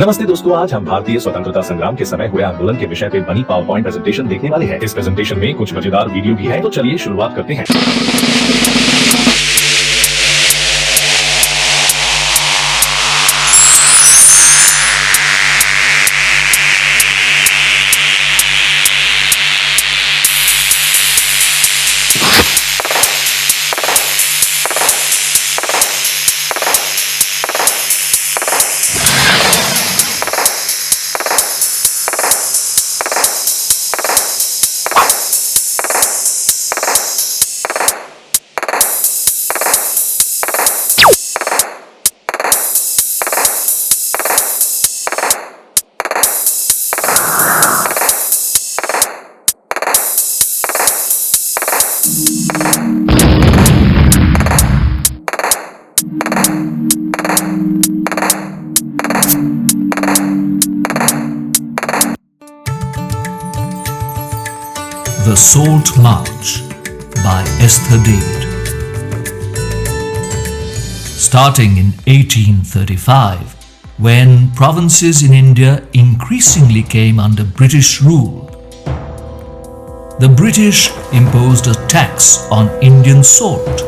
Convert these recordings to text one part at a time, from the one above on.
नमस्ते दोस्तों, आज हम भारतीय स्वतंत्रता संग्राम के समय हुए आंदोलन के विषय पे बनी पावर पॉइंट प्रेजेंटेशन देखने वाले हैं। इस प्रेजेंटेशन में कुछ मजेदार वीडियो भी है, तो चलिए शुरुआत करते हैं। The Salt March by Esther David. Starting in 1835, when provinces in India increasingly came under British rule, the British imposed a tax on Indian salt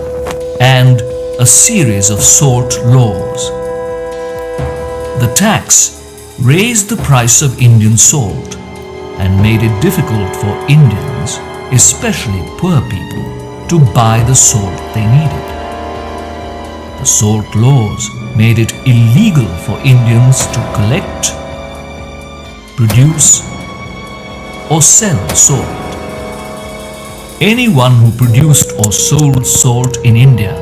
and a series of salt laws. The tax raised the price of Indian salt and made it difficult for Indians, especially poor people, to buy the salt they needed. The salt laws made it illegal for Indians to collect, produce, or sell salt. Anyone who produced or sold salt in India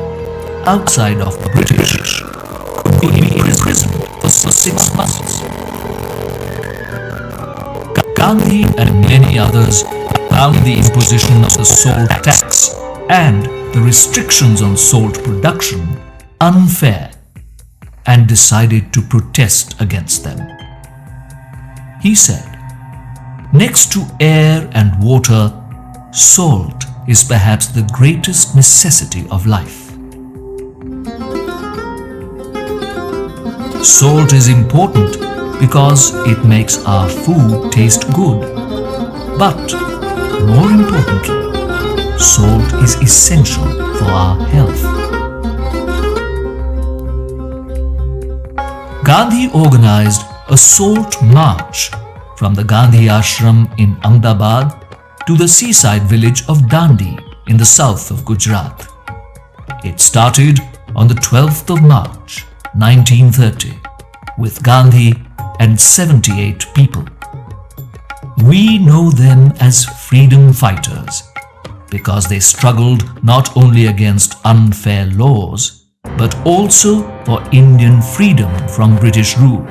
outside of the British could be imprisoned for 6 months. Gandhi and many others found the imposition of the salt tax and the restrictions on salt production unfair and decided to protest against them. He said, "Next to air and water, salt is perhaps the greatest necessity of life. Salt is important because it makes our food taste good. But, more importantly, salt is essential for our health." Gandhi organized a salt march from the Gandhi ashram in Ahmedabad to the seaside village of Dandi in the south of Gujarat. It started on the 12th of March, 1930, with Gandhi and 78 people. We know them as freedom fighters because they struggled not only against unfair laws but also for Indian freedom from British rule.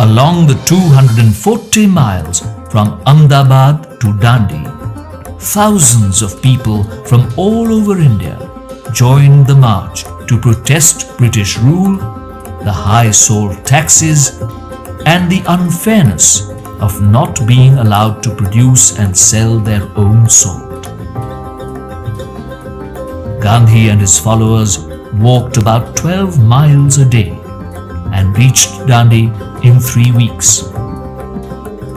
Along the 240 miles from Ahmedabad to Dandi, thousands of people from all over India joined the march to protest British rule, the high salt taxes, and the unfairness of not being allowed to produce and sell their own salt. Gandhi and his followers walked about 12 miles a day and reached Dandi in 3 weeks.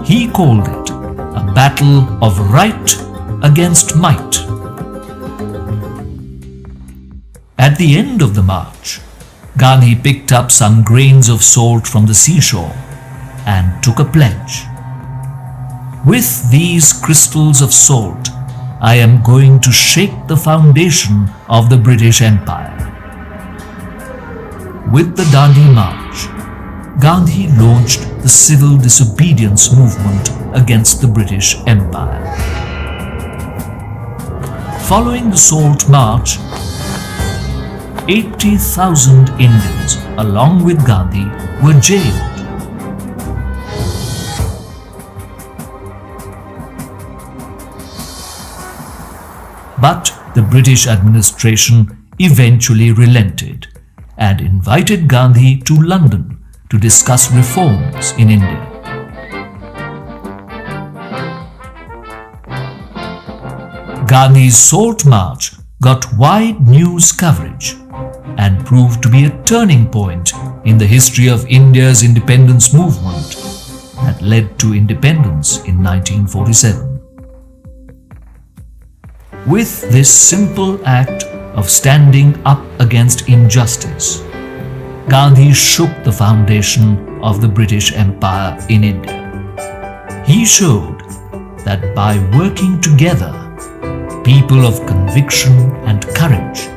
He called it a battle of right against might. At the end of the march, Gandhi picked up some grains of salt from the seashore and took a pledge. "With these crystals of salt, I am going to shake the foundation of the British Empire." With the Dandi March, Gandhi launched the civil disobedience movement against the British Empire. Following the Salt March, 80,000 Indians, along with Gandhi, were jailed. But the British administration eventually relented and invited Gandhi to London to discuss reforms in India. Gandhi's Salt March got wide news coverage and proved to be a turning point in the history of India's independence movement that led to independence in 1947. With this simple act of standing up against injustice, Gandhi shook the foundation of the British Empire in India. He showed that by working together, people of conviction and courage,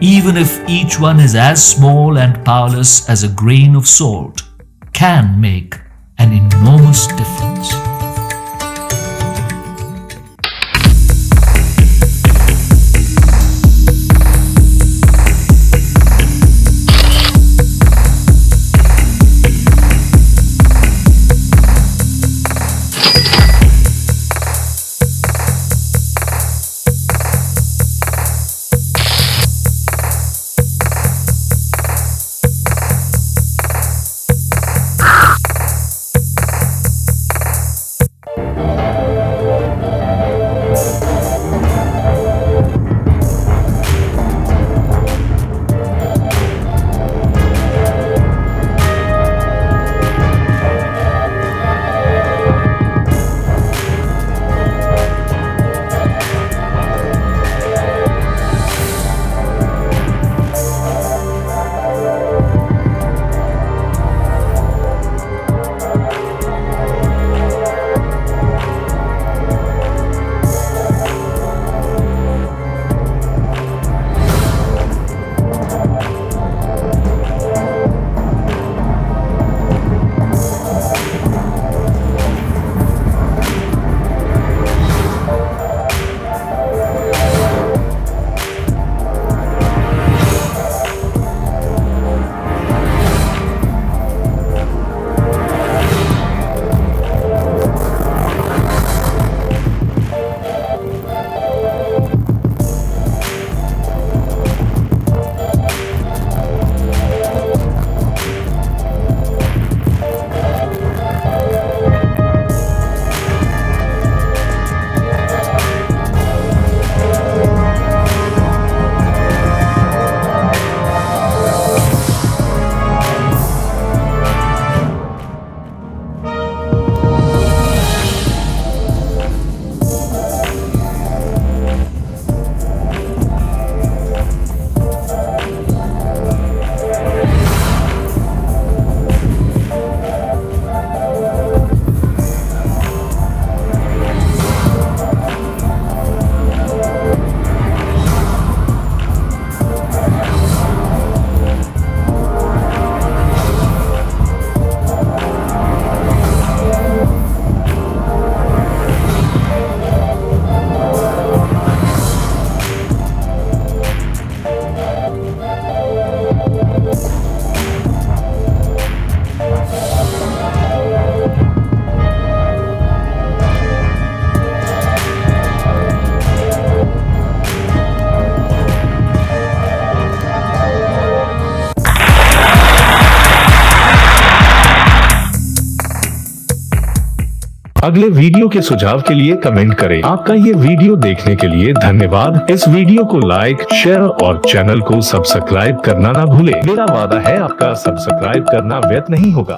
even if each one is as small and powerless as a grain of salt, can make an enormous difference. अगले video के सुझाव के लिए comment करें। आपका ये video देखने के लिए धन्यवाद। इस वीडियो को लाइक, शेयर और चैनल को सब्सक्राइब करना ना भूलें। मेरा वादा है आपका सब्सक्राइब करना व्यर्थ नहीं होगा।